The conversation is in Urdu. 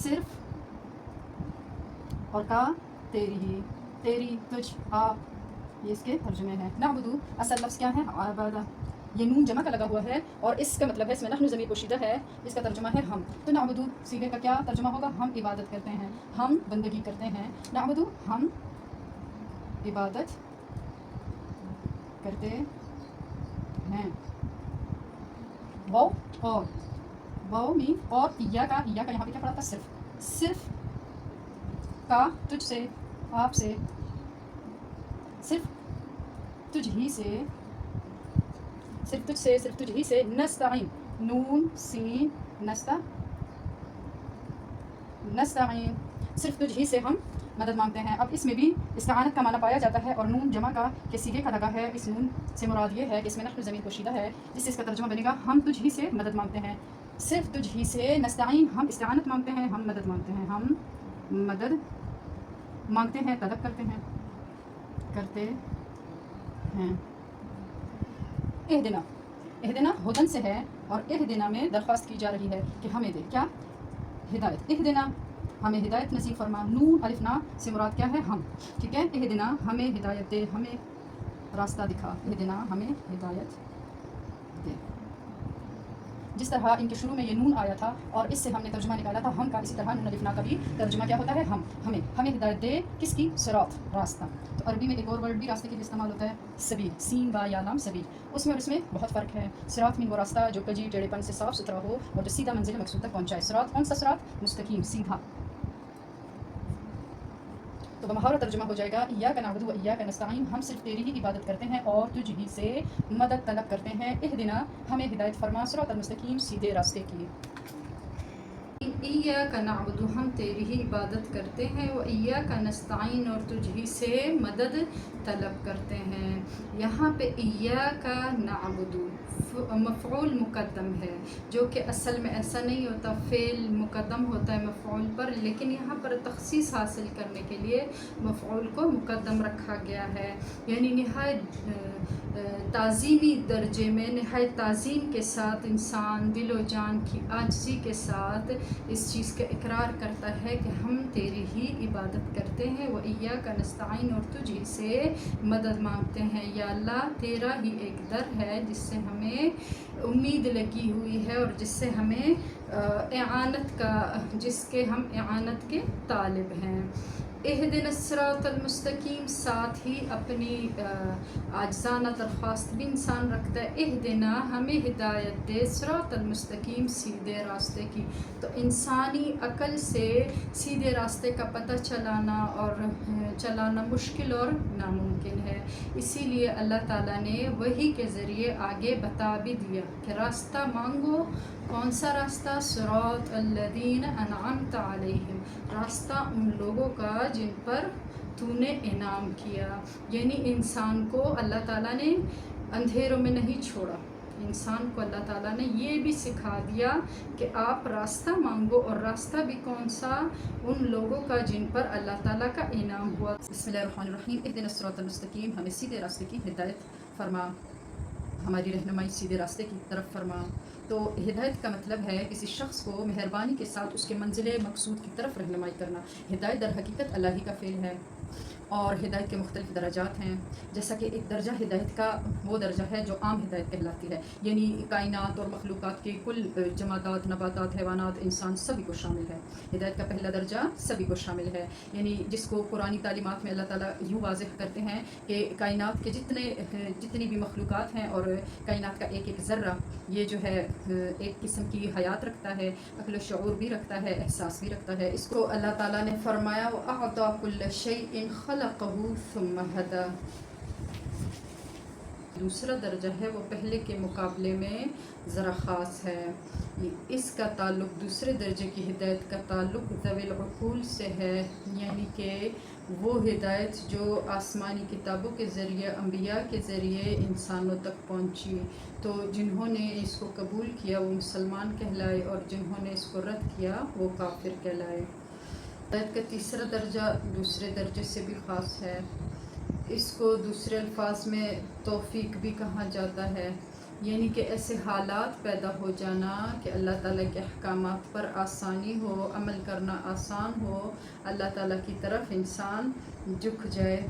صرف، اور کا تیری ہی، تیری، تجھ، آپ، یہ اس کے ترجمے ہیں۔ نعبدو اصل لفظ کیا ہے؟ عبادہ، یہ نون جمع کا لگا ہوا ہے اور اس کا مطلب ہے اس میں نحن ضمیر پوشیدہ ہے، اس کا ترجمہ ہے ہم۔ تو نعبدو صیغے کا کیا ترجمہ ہوگا؟ ہم عبادت کرتے ہیں، ہم بندگی کرتے ہیں۔ نعبدو ہم عبادت کرتے ہیں۔ واو اور، واو مین اور، یا کا یہاں پہ کیا پڑا تھا؟ صرف، صرف کا تجھ سے، آپ سے، صرف تجھ ہی سے، صرف تجھ سے، صرف تجھ ہی سے، نستعین، نون سین نستعین، صرف تجھ ہی سے ہم مدد مانگتے ہیں۔ اب اس میں بھی استعانت کا معنی پایا جاتا ہے اور نون جمع کا کہ صیغے کا لگا ہے، اس نون سے مراد یہ ہے کہ اس میں نحن ضمیر پوشیدہ ہے، جس سے اس کا ترجمہ بنے گا ہم تجھ ہی سے مدد مانگتے ہیں۔ صرف تجھ ہی سے نستعین، ہم استعانت مانگتے ہیں، ہم مدد مانگتے ہیں، ہم مدد مانگتے ہیں، طلب کرتے ہیں، اہدنا، اہدنا ہدن سے ہے اور اہدنا میں درخواست کی جا رہی ہے کہ ہمیں دے کیا؟ ہدایت۔ اہدنا ہمیں ہدایت نصیب فرما، نون الف نا سے مراد کیا ہے؟ ہم، ٹھیک ہے۔ اہدنا ہمیں ہدایت دے، ہمیں راستہ دکھا، اہدنا ہمیں ہدایت دے۔ جس طرح ان کے شروع میں یہ نون آیا تھا اور اس سے ہم نے ترجمہ نکالا تھا ہم کا، اسی طرح نون الف نا کا بھی ترجمہ کیا ہوتا ہے؟ ہم، ہمیں ہدایت دے، کس کی؟ صراط، راستہ۔ تو عربی میں ایک اور ورڈ بھی راستے کے لیے استعمال ہوتا ہے، سبیل، سین با یا لام سبیل، اس میں اور اس میں بہت فرق ہے۔ صراط مین وہ راستہ جو کجی ٹیڑھے پن سے صاف ستھرا ہو اور جو سیدھا منزل مقصود تک پہنچائے۔ صراط کون سا صراط؟ مستقیم، سیدھا۔ تو بمحاورہ ترجمہ ہو جائے گا ایاک نعبد و ایاک نستعین، ہم صرف تیری ہی عبادت کرتے ہیں اور تجھ ہی سے مدد طلب کرتے ہیں۔ اہدنا ہمیں ہدایت فرما، صراط المستقیم، سیدھے راستے کی۔ ایاک نعبد ہم تیری ہی عبادت کرتے ہیں، و ایاک نستعین اور تجھ ہی سے مدد طلب کرتے ہیں۔ یہاں پہ ایاک نعبد مفعول مقدم ہے، جو کہ اصل میں ایسا نہیں ہوتا، فعل مقدم ہوتا ہے مفعول پر، لیکن یہاں پر تخصیص حاصل کرنے کے لیے مفعول کو مقدم رکھا گیا ہے، یعنی نہایت تعظیمی درجے میں، نہایت تعظیم کے ساتھ انسان دل و جان کی عاجزی کے ساتھ اس چیز کا اقرار کرتا ہے کہ ہم تیری ہی عبادت کرتے ہیں، و ایاک نستعین اور تجھ ہی سے مدد مانگتے ہیں۔ یا اللہ تیرا ہی ایک در ہے جس سے ہمیں امید لگی ہوئی ہے اور جس سے ہمیں جس کے ہم اعانت کے طالب ہیں۔ اہدنا الصراط المستقیم، ساتھ ہی اپنی عاجزانہ درخواست بھی انسان رکھتا ہے، اہدنا ہمیں ہدایت دے، صراط المستقیم، سیدھے راستے کی۔ تو انسانی عقل سے سیدھے راستے کا پتہ چلانا مشکل اور ناممکن ہے، اسی لیے اللہ تعالیٰ نے وحی کے ذریعے آگے بتا بھی دیا کہ راستہ مانگو۔ کون سا راستہ؟ صراط الذین انعمت علیہم، راستہ ان لوگوں کا جن پر تو نے انعام کیا، یعنی انسان کو اللہ تعالیٰ نے اندھیروں میں نہیں چھوڑا، انسان کو اللہ تعالیٰ نے یہ بھی سکھا دیا کہ آپ راستہ مانگو، اور راستہ بھی کون سا؟ ان لوگوں کا جن پر اللہ تعالیٰ کا انعام ہوا۔ بسم اللہ الرحمن الرحیم، اہدنا الصراط المستقیم، ہمیں سیدھے راستے کی ہدایت فرما، ہماری رہنمائی سیدھے راستے کی طرف فرما۔ تو ہدایت کا مطلب ہے کسی شخص کو مہربانی کے ساتھ اس کے منزل مقصود کی طرف رہنمائی کرنا۔ ہدایت در حقیقت اللہ ہی کا فعل ہے اور ہدایت کے مختلف درجات ہیں، جیسا کہ ایک درجہ ہدایت کا وہ درجہ ہے جو عام ہدایت کہلاتی ہے، یعنی کائنات اور مخلوقات کے کل جمادات، نباتات، حیوانات، انسان سبھی کو شامل ہے۔ ہدایت کا پہلا درجہ سبھی کو شامل ہے، یعنی جس کو قرآنی تعلیمات میں اللہ تعالیٰ یوں واضح کرتے ہیں کہ کائنات کے جتنی بھی مخلوقات ہیں اور کائنات کا ایک ایک ذرہ یہ جو ہے ایک قسم کی حیات رکھتا ہے، عقل و شعور بھی رکھتا ہے، احساس بھی رکھتا ہے۔ اس کو اللہ تعالیٰ نے فرمایا وَأَعْطَى كُلَّ شَيْءٍ خَلَقَهُ ثُمَّ هَدَى۔ دوسرا درجہ ہے وہ پہلے کے مقابلے میں ذرا خاص ہے، اس کا تعلق دوسرے درجے کی ہدایت کا تعلق ذوی العقول سے ہے، یعنی کہ وہ ہدایت جو آسمانی کتابوں کے ذریعے، انبیاء کے ذریعے انسانوں تک پہنچی، تو جنہوں نے اس کو قبول کیا وہ مسلمان کہلائے اور جنہوں نے اس کو رد کیا وہ کافر کہلائے۔ ہدایت کا تیسرا درجہ دوسرے درجے سے بھی خاص ہے، اس کو دوسرے الفاظ میں توفیق بھی کہا جاتا ہے، یعنی کہ ایسے حالات پیدا ہو جانا کہ اللہ تعالیٰ کے احکامات پر آسانی ہو، عمل کرنا آسان ہو، اللہ تعالیٰ کی طرف انسان جھک جائے۔